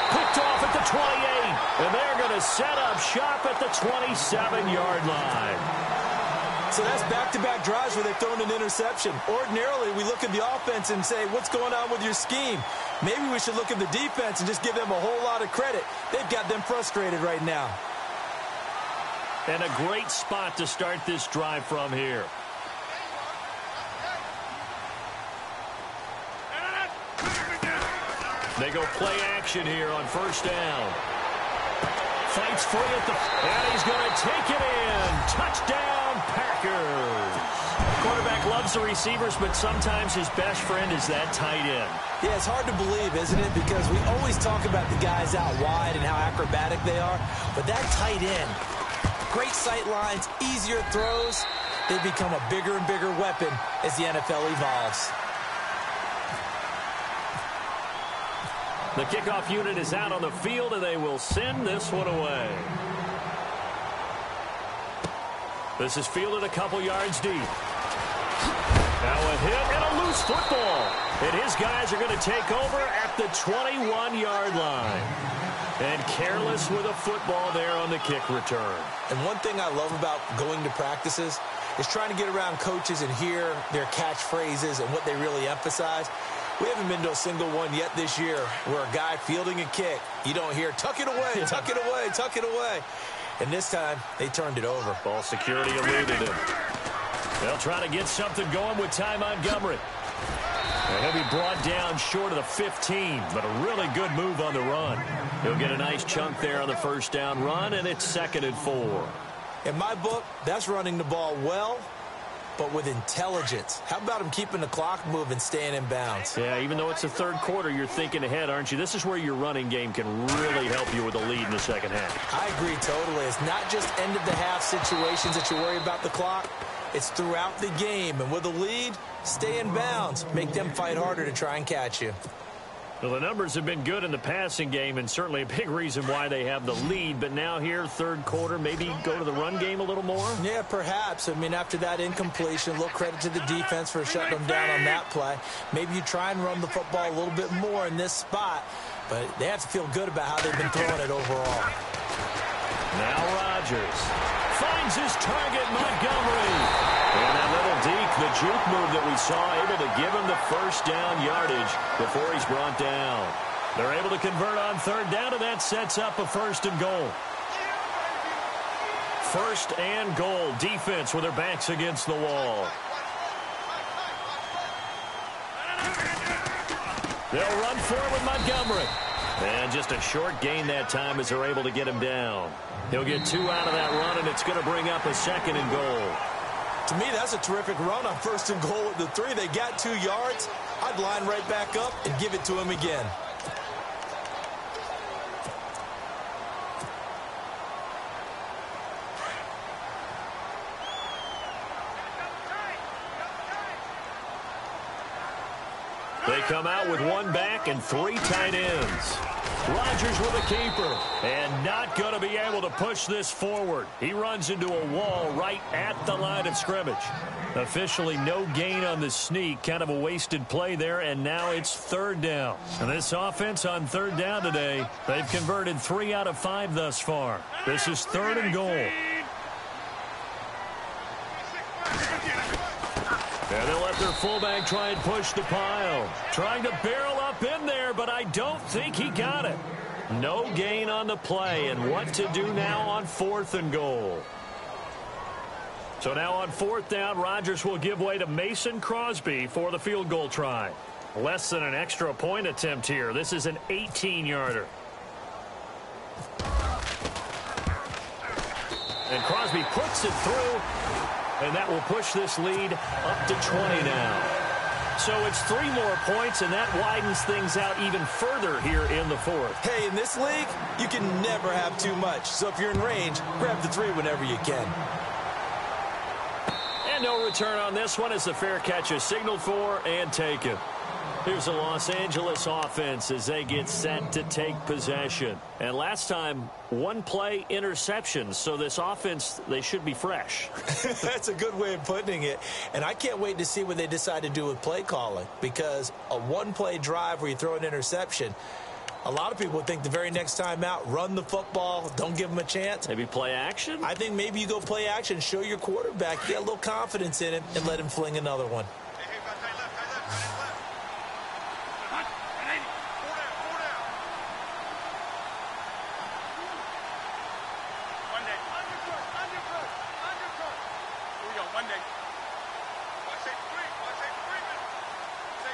[SPEAKER 1] Picked off at the 28. And they're going to set up shop at the 27-yard line.
[SPEAKER 2] So that's back-to-back drives where they've thrown an interception. Ordinarily, we look at the offense and say, what's going on with your scheme? Maybe we should look at the defense and just give them a whole lot of credit. They've got them frustrated right now.
[SPEAKER 1] And a great spot to start this drive from here. They go play action here on first down. Fights free at the... And he's going to take it in. Touchdown, Packers. Quarterback loves the receivers, but sometimes his best friend is that tight end.
[SPEAKER 2] Yeah, it's hard to believe, isn't it? Because we always talk about the guys out wide and how acrobatic they are. But that tight end, great sight lines, easier throws, they become a bigger and bigger weapon as the NFL evolves.
[SPEAKER 1] The kickoff unit is out on the field, and they will send this one away. This is fielded a couple yards deep. Now a hit and a loose football. And his guys are going to take over at the 21-yard line. And careless with a football there on the kick return.
[SPEAKER 2] And one thing I love about going to practices is trying to get around coaches and hear their catchphrases and what they really emphasize. We haven't been to a single one yet this year where a guy fielding a kick, you don't hear, tuck it away, tuck it away, tuck it away. And this time, they turned it over.
[SPEAKER 1] Ball security eluded him. They'll try to get something going with Ty Montgomery. He'll be brought down short of the 15, but a really good move on the run. He'll get a nice chunk there on the first down run, and it's 2nd and 4.
[SPEAKER 2] In my book, that's running the ball well, but with intelligence. How about him keeping the clock moving, staying in bounds?
[SPEAKER 1] Yeah, even though it's the third quarter, you're thinking ahead, aren't you? This is where your running game can really help you with a lead in the second half.
[SPEAKER 2] I agree totally. It's not just end-of-the-half situations that you worry about the clock. It's throughout the game. And with a lead, stay in bounds. Make them fight harder to try and catch you.
[SPEAKER 1] Well, the numbers have been good in the passing game, and certainly a big reason why they have the lead. But now here, third quarter, maybe go to the run game a little more?
[SPEAKER 2] Yeah, perhaps. I mean, after that incompletion, a little credit to the defense for shutting them down on that play. Maybe you try and run the football a little bit more in this spot, but they have to feel good about how they've been throwing it overall.
[SPEAKER 1] Now Rodgers finds his target, Montgomery. And that little deke, the juke move that we saw, able to give him the first down yardage before he's brought down. They're able to convert on third down, and that sets up a 1st and goal. 1st and goal. Defense with their backs against the wall. They'll run forward with Montgomery. And just a short gain that time as they're able to get him down. He'll get 2 out of that run, and it's going to bring up a 2nd and goal.
[SPEAKER 2] To me, that's a terrific run on 1st and goal at the 3. They got 2 yards. I'd line right back up and give it to him again.
[SPEAKER 1] They come out with 1 back and 3 tight ends. Rodgers with a keeper, and not going to be able to push this forward. He runs into a wall right at the line of scrimmage. Officially no gain on the sneak, kind of a wasted play there, and now it's 3rd down. And this offense on 3rd down today, they've converted 3 out of 5 thus far. This is 3rd and goal. And they'll let their fullback try and push the pile. Trying to barrel up in there, but I don't think he got it. No gain on the play, and what to do now on 4th and goal. So now on 4th down, Rodgers will give way to Mason Crosby for the field goal try. Less than an extra point attempt here. This is an 18-yarder. And Crosby puts it through. And that will push this lead up to 20 now. So it's 3 more points, and that widens things out even further here in the 4th.
[SPEAKER 2] Hey, in this league, you can never have too much. So if you're in range, grab the 3 whenever you can.
[SPEAKER 1] And no return on this one as the fair catch is signaled for and taken. Here's the Los Angeles offense as they get set to take possession. And last time, one-play interceptions. So this offense, they should be fresh.
[SPEAKER 2] That's a good way of putting it. And I can't wait to see what they decide to do with play calling. Because a one-play drive where you throw an interception, a lot of people think the very next time out, run the football, don't give them a chance.
[SPEAKER 1] Maybe play action?
[SPEAKER 2] I think maybe you go play action, show your quarterback, get a little confidence in him, and let him fling another one.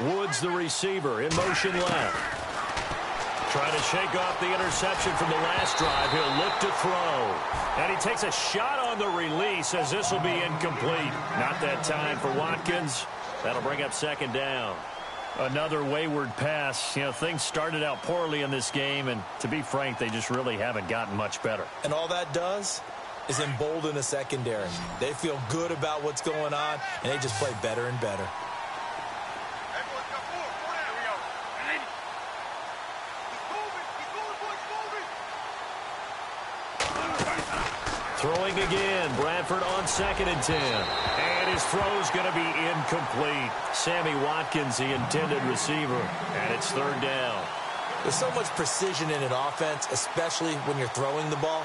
[SPEAKER 1] Woods, the receiver, in motion left. Trying to shake off the interception from the last drive. He'll look to throw. And he takes a shot on the release as this will be incomplete. Not that time for Watkins. That'll bring up second down. Another wayward pass. You know, things started out poorly in this game, and to be frank, they just really haven't gotten much better.
[SPEAKER 2] And all that does is embolden the secondary. They feel good about what's going on, and they just play better and better.
[SPEAKER 1] Throwing again. Bradford on 2nd and 10. And his throw's going to be incomplete. Sammy Watkins, the intended receiver. And it's 3rd down.
[SPEAKER 2] There's so much precision in an offense, especially when you're throwing the ball.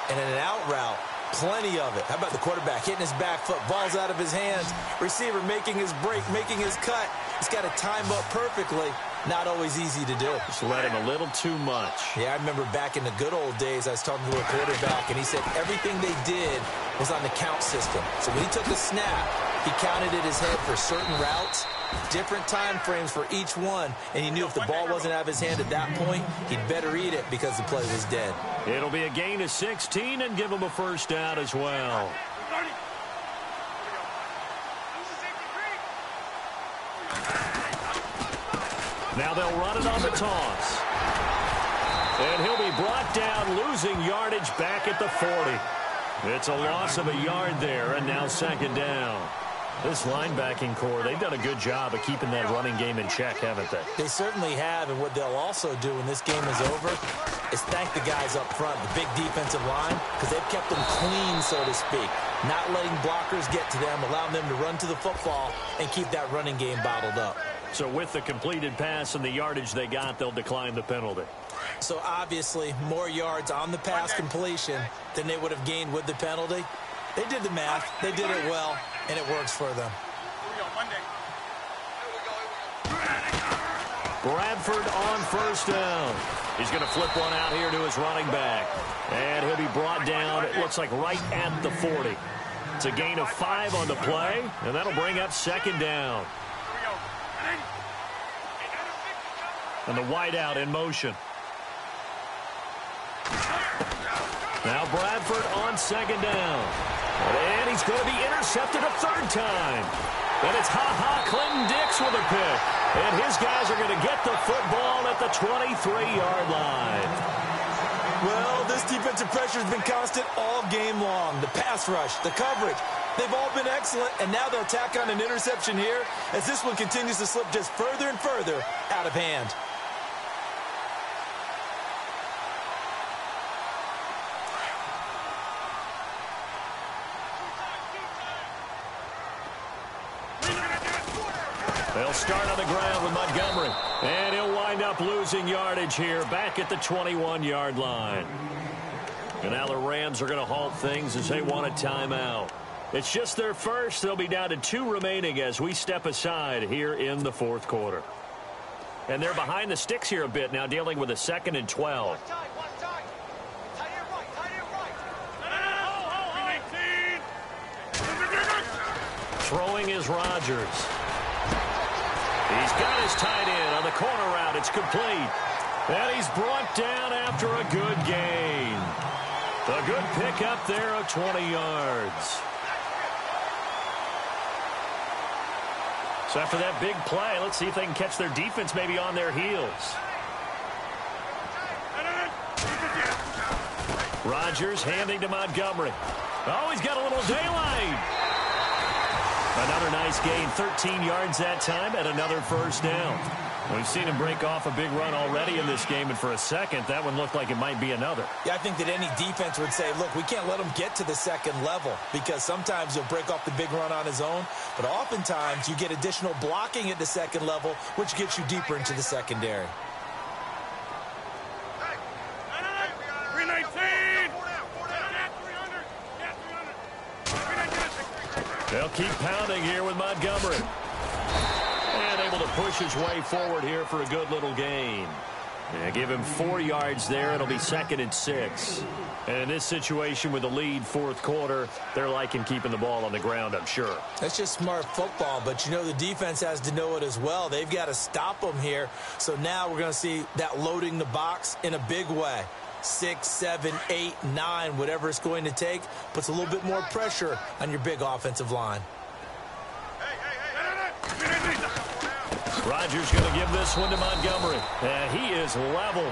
[SPEAKER 2] And in an out route, plenty of it. How about the quarterback hitting his back foot, ball's out of his hands, receiver making his break, making his cut. He's got to time up perfectly. Not always easy to do.
[SPEAKER 1] Just let him a little too much.
[SPEAKER 2] Yeah, I remember back in the good old days, I was talking to a quarterback, and he said everything they did was on the count system. So when he took a snap, he counted in his head for certain routes, different time frames for each one, and he knew if the ball wasn't out of his hand at that point, he'd better eat it because the play was dead.
[SPEAKER 1] It'll be a gain of 16 and give him a first down as well. Now they'll run it on the toss. And he'll be brought down, losing yardage back at the 40. It's a loss of a yard there, and now 2nd down. This linebacking core, they've done a good job of keeping that running game in check, haven't they?
[SPEAKER 2] They certainly have, and what they'll also do when this game is over is thank the guys up front, the big defensive line, because they've kept them clean, so to speak. Not letting blockers get to them, allowing them to run to the football and keep that running game bottled up.
[SPEAKER 1] So with the completed pass and the yardage they got, they'll decline the penalty.
[SPEAKER 2] So obviously more yards on the pass completion than they would have gained with the penalty. They did the math. They did it well, and it works for them.
[SPEAKER 1] Bradford on 1st down. He's going to flip one out here to his running back. And he'll be brought down, it looks like, right at the 40. It's a gain of 5 on the play, and that'll bring up 2nd down. And the wideout in motion. Now Bradford on 2nd down. And he's going to be intercepted a 3rd time. And it's Clinton Dix with a pick. And his guys are going to get the football at the 23-yard line.
[SPEAKER 2] Well, this defensive pressure has been constant all game long. The pass rush, the coverage, they've all been excellent. And now they'll tack on an interception here as this one continues to slip just further and further out of hand.
[SPEAKER 1] They'll start on the ground with Montgomery. And he'll wind up losing yardage here back at the 21-yard line. And now the Rams are going to halt things as they want a timeout. It's just their first. They'll be down to 2 remaining as we step aside here in the 4th quarter. And they're behind the sticks here a bit now, dealing with a 2nd and 12. Throwing is Rodgers. He's got his tight end on the corner route. It's complete. And he's brought down after a good gain. A good pickup there of 20 yards. So after that big play, let's see if they can catch their defense maybe on their heels. Rodgers handing to Montgomery. Oh, he's got a little daylight. Another nice Nice gain, 13 yards that time, and another first down. We've seen him break off a big run already in this game, and for a second, that one looked like it might be another.
[SPEAKER 2] Yeah, I think that any defense would say, look, we can't let him get to the second level, because sometimes he'll break off the big run on his own, but oftentimes you get additional blocking at the second level, which gets you deeper into the secondary.
[SPEAKER 3] 319!
[SPEAKER 1] They'll keep pounding here with Montgomery. And able to push his way forward here for a good little gain. Yeah, give him 4 yards there. It'll be 2nd and 6. And in this situation with the lead fourth quarter, they're liking keeping the ball on the ground, I'm sure.
[SPEAKER 2] That's just smart football, but you know the defense has to know it as well. They've got to stop them here. So now we're going to see that loading the box in a big way. 6, 7, 8, 9, whatever it's going to take, puts a little bit more pressure on your big offensive line.
[SPEAKER 1] Rodgers going to give this one to Montgomery. And he is leveled.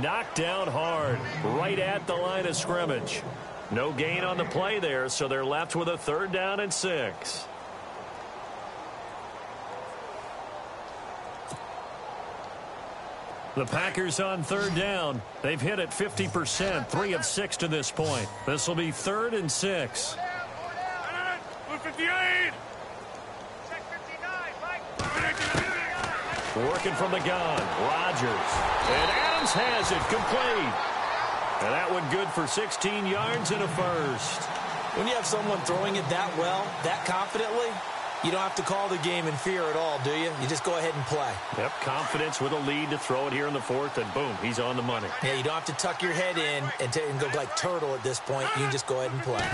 [SPEAKER 1] Knocked down hard, right at the line of scrimmage. No gain on the play there, so they're left with a 3rd down and 6. The Packers on 3rd down. They've hit it 50%, 3 of 6 to this point. This will be 3rd and 6.
[SPEAKER 3] 58!
[SPEAKER 1] Working from the gun, Rodgers. And Adams has it, complete. And that one good for 16 yards and a first.
[SPEAKER 2] When you have someone throwing it that well, that confidently, you don't have to call the game in fear at all, do you? You just go ahead and play.
[SPEAKER 1] Yep, confidence with a lead to throw it here in the 4th, and boom, he's on the money.
[SPEAKER 2] Yeah, you don't have to tuck your head in and go like turtle at this point. You can just go ahead and play.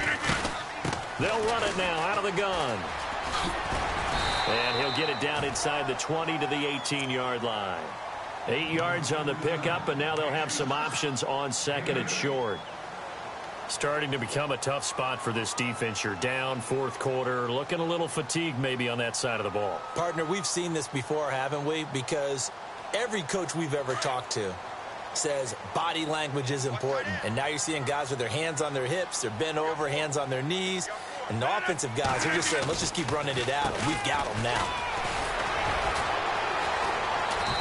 [SPEAKER 1] They'll run it now out of the gun. And he'll get it down inside the 20 to the 18-yard line. 8 yards on the pickup, and now they'll have some options on 2nd and short. Starting to become a tough spot for this defense. You're down, 4th quarter, looking a little fatigued maybe on that side of the ball.
[SPEAKER 2] Partner, we've seen this before, haven't we? Because every coach we've ever talked to says body language is important. And now you're seeing guys with their hands on their hips, they're bent over, hands on their knees. And the offensive guys are just saying, let's just keep running it at them. We've got them now.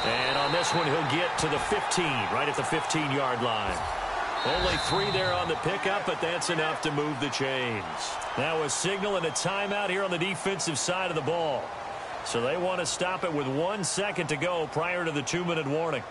[SPEAKER 1] And on this one, he'll get to the 15, right at the 15-yard line. Only 3 there on the pickup, but that's enough to move the chains. Now a signal and a timeout here on the defensive side of the ball. So they want to stop it with 1 second to go prior to the 2-minute warning.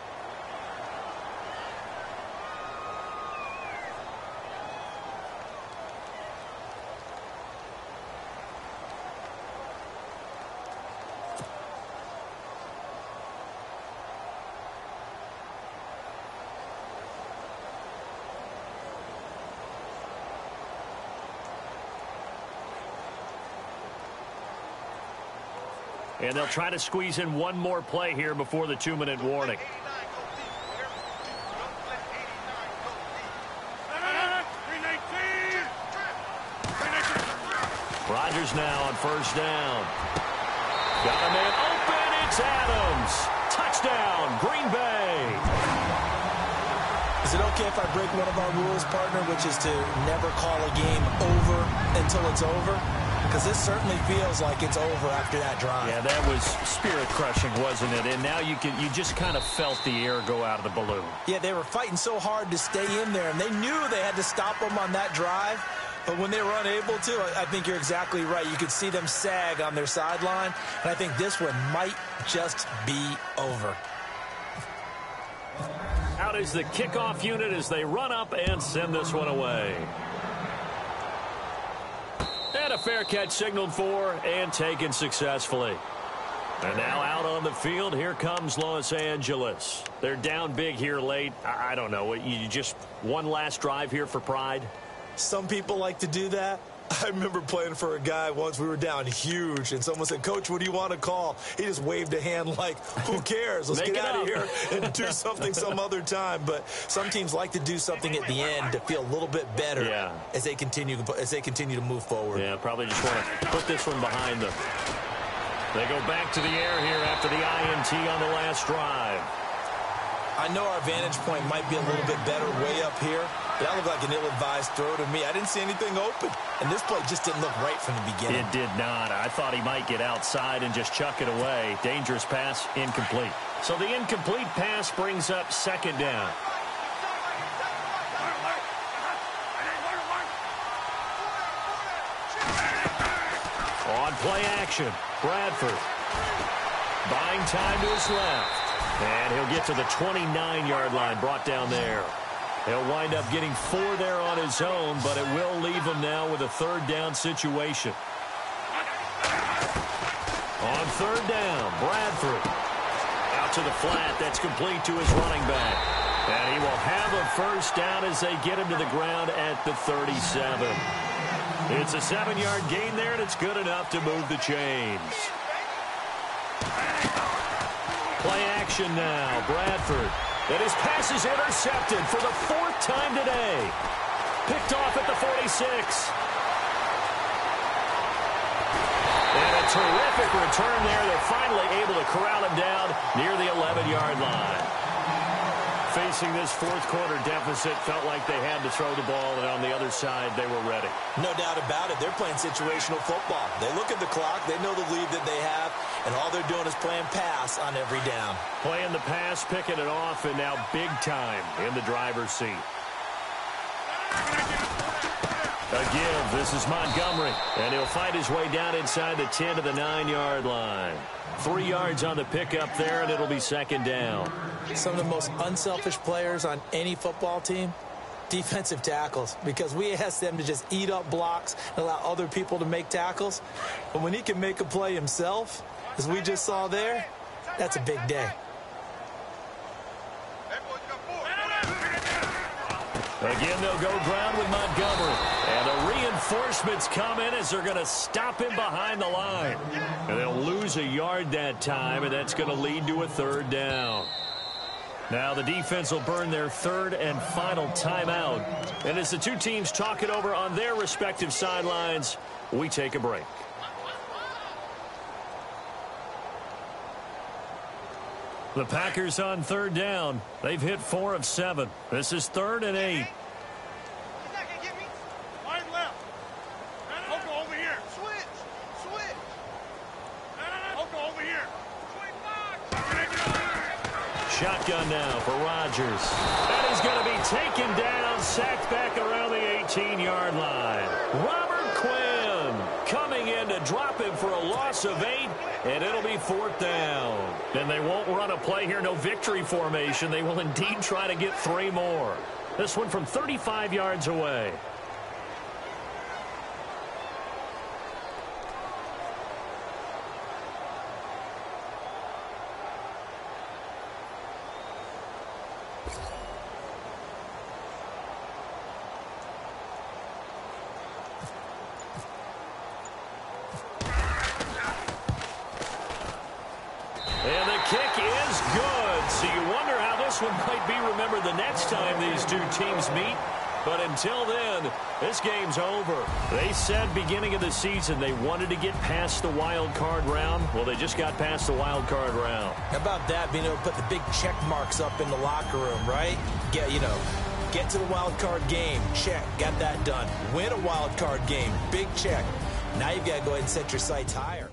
[SPEAKER 1] And they'll try to squeeze in one more play here before the 2-minute warning. Rodgers now on 1st down. Got a man open. It's Adams. Touchdown, Green Bay.
[SPEAKER 2] Is it okay if I break one of our rules, partner, which is to never call a game over until it's over? Because this certainly feels like it's over after that drive.
[SPEAKER 1] Yeah, that was spirit-crushing, wasn't it? And now you just kind of felt the air go out of the balloon.
[SPEAKER 2] Yeah, they were fighting so hard to stay in there, and they knew they had to stop them on that drive. But when they were unable to, I think you're exactly right. You could see them sag on their sideline, and I think this one might just be over.
[SPEAKER 1] Out is the kickoff unit as they run up and send this one away. And a fair catch signaled for and taken successfully. And now out on the field, here comes Los Angeles. They're down big here late. I don't know. You just one last drive here for pride?
[SPEAKER 2] Some people like to do that. I remember playing for a guy once. We were down huge, and someone said, "Coach, what do you want to call?" He just waved a hand like, who cares? Let's get out of here and do something some other time. But some teams like to do something at the end to feel a little bit better as they continue to move forward.
[SPEAKER 1] Yeah, probably just want to put this one behind them. They go back to the air here after the INT on the last drive.
[SPEAKER 2] I know our vantage point might be a little bit better way up here, That looked like an ill-advised throw to me. I didn't see anything open. And this play just didn't look right from the beginning.
[SPEAKER 1] It did not. I thought he might get outside and just chuck it away. Dangerous pass, incomplete. So the incomplete pass brings up second down. On play action, Bradford. Buying time to his left. And he'll get to the 29-yard line, brought down there. He'll wind up getting 4 there on his own, but it will leave him now with a third down situation. On third down, Bradford. Out to the flat, that's complete to his running back. And he will have a first down as they get him to the ground at the 37. It's a 7-yard gain there, and it's good enough to move the chains. Play action now, Bradford. And his pass is intercepted for the 4th time today. Picked off at the 46. And a terrific return there. They're finally able to corral him down near the 11-yard line. Facing this fourth-quarter deficit, felt like they had to throw the ball, and on the other side, they were ready.
[SPEAKER 2] No doubt about it. They're playing situational football. They look at the clock. They know the lead that they have, and all they're doing is playing pass on every down.
[SPEAKER 1] Playing the pass, picking it off, and now big time in the driver's seat. A give. This is Montgomery, and he'll find his way down inside the 10 to the 9-yard line. 3 yards on the pickup there, and it'll be second down.
[SPEAKER 2] Some of the most unselfish players on any football team, defensive tackles, because we ask them to just eat up blocks and allow other people to make tackles. But when he can make a play himself, as we just saw there, that's a big day.
[SPEAKER 1] Again, they'll go ground with Montgomery. And the reinforcements come in as they're going to stop him behind the line. And they'll lose a yard that time, and that's going to lead to a third down. Now the defense will burn their third and final timeout. And as the two teams talk it over on their respective sidelines, we take a break. The Packers on third down. They've hit 4 of 7. This is 3rd and 8.
[SPEAKER 3] Line left. Oko over here. Switch. Oko over here.
[SPEAKER 1] Shotgun now for Rodgers. That is going to be taken down, sacked back around the 18-yard line. Robert Quinn coming in to drop him for a loss of 8, and it'll be 4th down. And they won't run a play here, no victory formation. They will indeed try to get 3 more. This one from 35 yards away. And the kick is good. So you wonder how this one might be remembered the next time these two teams meet. But until then, this game's over. They said beginning of the season they wanted to get past the wild card round. Well, they just got past the wild card round.
[SPEAKER 2] How about that, being able to put the big check marks up in the locker room, right? Get to the wild card game. Check. Got that done. Win a wild card game. Big check. Now you've got to go ahead and set your sights higher.